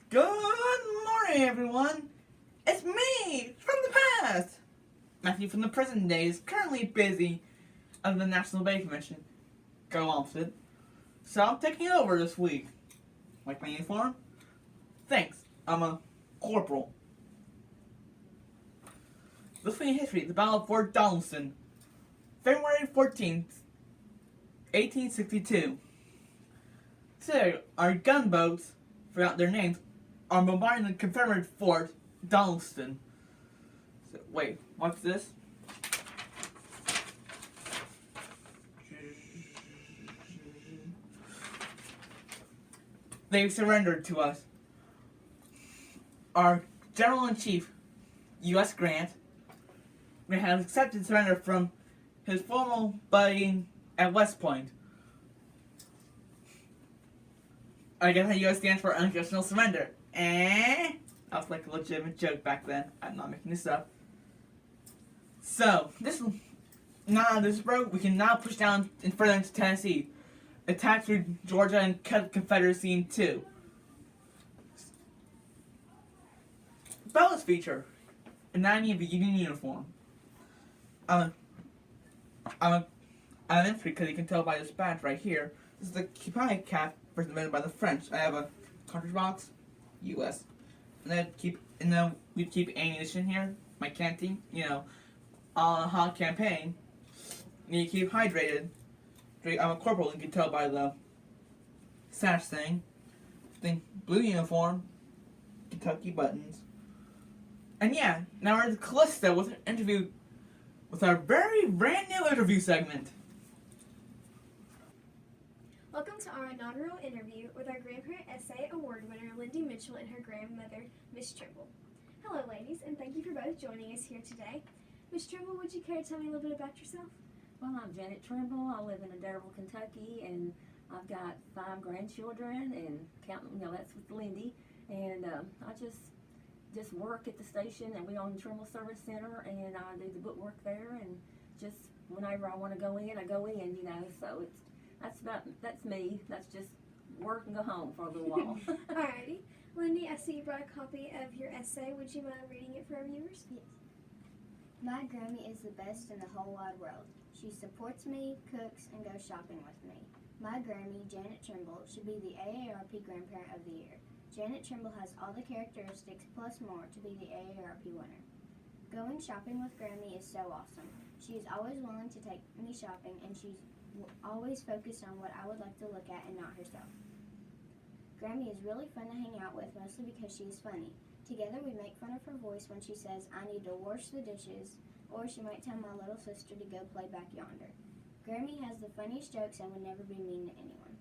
Good morning, everyone. It's me from the past. Matthew from the present days, currently busy at the National Bay Convention. Go opposite. So I'm taking over this week. Like my uniform? Thanks. I'm a corporal. This week in history, the Battle of Fort Donelson, February 14th, 1862. Today, our gunboats, forgot their names, are bombarding the Confederate Fort Donelson. So, wait, what's this? They've surrendered to us. Our General-in-Chief, U.S. Grant, has accepted surrender from his former buddy at West Point. I guess that U.S. stands for unconditional surrender. That was like a legitimate joke back then. I'm not making this up. So, now this road, we can now push down and further into Tennessee. Attack through Georgia and cut the Confederacy in two. Bellows feature. Anatomy of a Union uniform. I'm an infantry because you can tell by this badge right here. This is the Kipai cap first invented by the French. I have a cartridge box, U.S. And then we keep ammunition here, my canteen, on a hot campaign. And you keep hydrated. I'm a corporal, you can tell by the sash thing. Then blue uniform, Kentucky buttons. And yeah, now we're at Callisto with an interview with our very brand new interview segment. Welcome to our inaugural interview with our Grandparent Essay Award winner, Lindy Mitchell, and her grandmother, Miss Trimble. Hello, ladies, and thank you for both joining us here today. Miss Trimble, would you care to tell me a little bit about yourself? Well, I'm Janet Trimble. I live in Adderable, Kentucky, and I've got 5 grandchildren, and counting, that's with Lindy. And I just work at the station, and we own the Trimble Service Center, and I do the book work there, and just whenever I want to go in, I go in, So that's me. That's just work and go home for a little while. Alrighty. Lindy, I see you brought a copy of your essay. Would you mind reading it for our viewers? Yes. My Grammy is the best in the whole wide world. She supports me, cooks, and goes shopping with me. My Grammy, Janet Trimble, should be the AARP Grandparent of the Year. Janet Trimble has all the characteristics plus more to be the AARP winner. Going shopping with Grammy is so awesome. She is always willing to take me shopping, and she's always focused on what I would like to look at and not herself. Grammy is really fun to hang out with, mostly because she is funny. Together we make fun of her voice when she says, "I need to wash the dishes," or she might tell my little sister to go play back yonder. Grammy has the funniest jokes and would never be mean to anyone.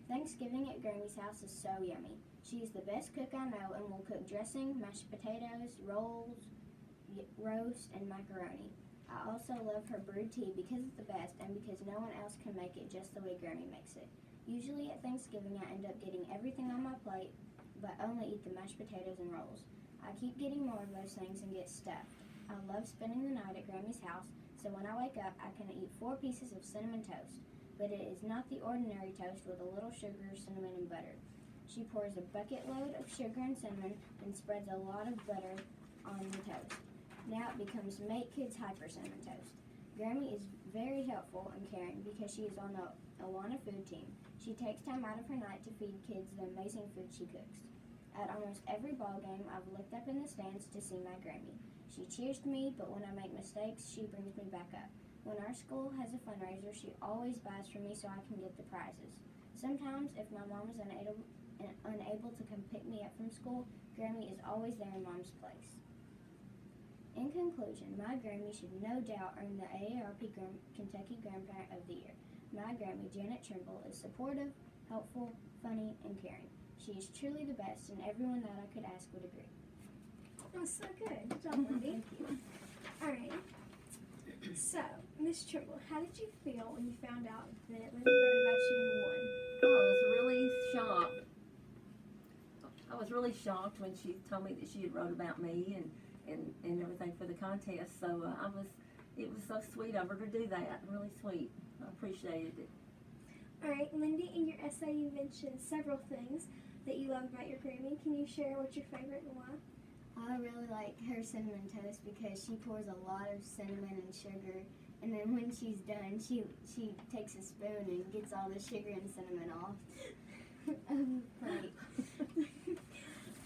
Thanksgiving at Grammy's house is so yummy. She is the best cook I know and will cook dressing, mashed potatoes, rolls, roast, and macaroni. I also love her brewed tea because it's the best and because no one else can make it just the way Grammy makes it. Usually at Thanksgiving I end up getting everything on my plate, but only eat the mashed potatoes and rolls. I keep getting more of those things and get stuffed. I love spending the night at Grammy's house, so when I wake up I can eat 4 pieces of cinnamon toast, but it is not the ordinary toast with a little sugar, cinnamon, and butter. She pours a bucket load of sugar and cinnamon and spreads a lot of butter on the toast. Now it becomes Make Kids Hyper Cinnamon Toast. Grammy is very helpful and caring because she is on the Awana food team. She takes time out of her night to feed kids the amazing food she cooks. At almost every ball game, I've looked up in the stands to see my Grammy. She cheers me, but when I make mistakes, she brings me back up. When our school has a fundraiser, she always buys for me so I can get the prizes. Sometimes, if my mom is unable to come pick me up from school, Grammy is always there in Mom's place. In conclusion, my Grammy should no doubt earn the AARP Kentucky Grandparent of the Year. My Grammy, Janet Trimble, is supportive, helpful, funny, and caring. She is truly the best, and everyone that I could ask would agree. That was so good. Good job, Lindy. Thank you. Alright. So, Miss Trimble, how did you feel when you found out that Lindy wrote about you and won? I was really shocked. I was really shocked when she told me that she had wrote about me and everything for the contest. So it was so sweet of her to do that. Really sweet. I appreciated it. Alright, Lindy, in your essay you mentioned several things. that you love about your Grammy. Can you share what's your favorite and why? I really like her cinnamon toast because she pours a lot of cinnamon and sugar, and then when she's done, she takes a spoon and gets all the sugar and cinnamon off. Right.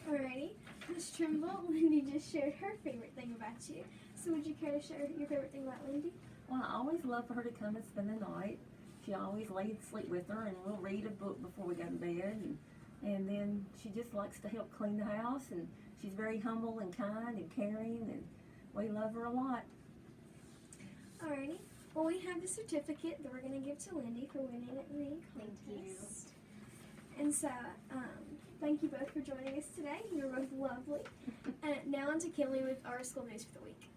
Alrighty. Miss Trimble, Lindy just shared her favorite thing about you. So would you care to share your favorite thing about Lindy? Well, I always love for her to come and spend the night. She always lays sleep with her, and we'll read a book before we go to bed. And then she just likes to help clean the house, and she's very humble and kind and caring, and we love her a lot. Alrighty. Well, we have the certificate that we're going to give to Lindy for winning at the Thank you. contest. And so, thank you both for joining us today. You're both lovely. And now on to Kinley with our school news for the week.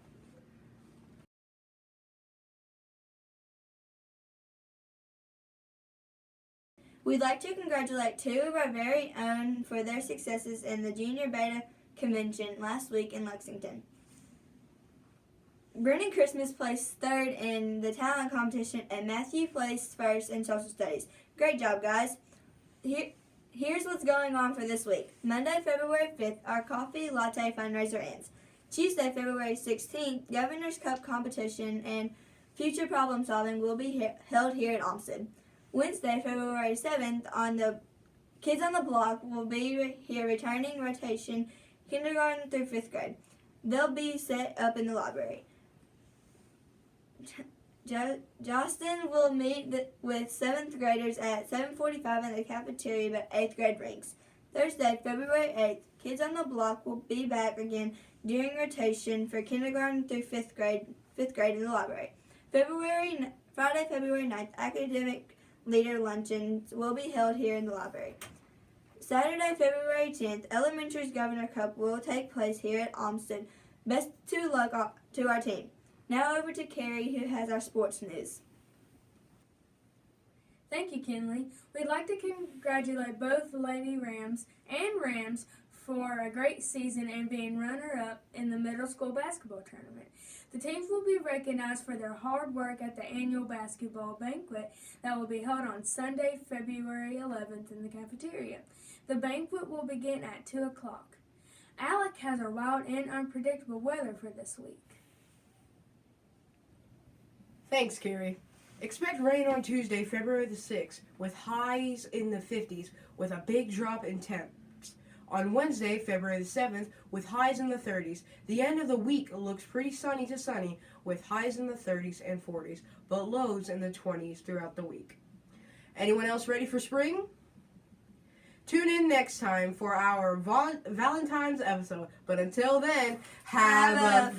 We'd like to congratulate two of our very own for their successes in the Junior Beta Convention last week in Lexington. Brennan Christmas placed third in the talent competition, and Matthew placed first in social studies. Great job, guys. Here's what's going on for this week. Monday, February 5th, our coffee latte fundraiser ends. Tuesday, February 16th, Governor's Cup competition and future problem solving will be held here at Olmsted. Wednesday, February 7th, on the Kids on the Block will be here returning rotation kindergarten through 5th grade. They'll be set up in the library. Justin will meet with 7th graders at 7:45 in the cafeteria, but 8th grade ranks. Thursday, February 8th, Kids on the Block will be back again during rotation for kindergarten through 5th grade in the library. Friday, February 9th, academic leader luncheons will be held here in the library. Saturday, February 10th, Elementary's Governor Cup will take place here at Olmsted. Best of luck to our team. Now over to Carrie, who has our sports news. Thank you, Kinley. We'd like to congratulate both the Lady Rams and Rams for a great season and being runner-up in the middle school basketball tournament. The teams will be recognized for their hard work at the annual basketball banquet that will be held on Sunday, February 11th in the cafeteria. The banquet will begin at 2 o'clock. Alec has our wild and unpredictable weather for this week. Thanks, Carrie. Expect rain on Tuesday, February the 6th, with highs in the 50s, with a big drop in temps. On Wednesday, February the 7th, with highs in the 30s. The end of the week looks pretty sunny to sunny, with highs in the 30s and 40s, but lows in the 20s throughout the week. Anyone else ready for spring? Tune in next time for our Valentine's episode. But until then, have a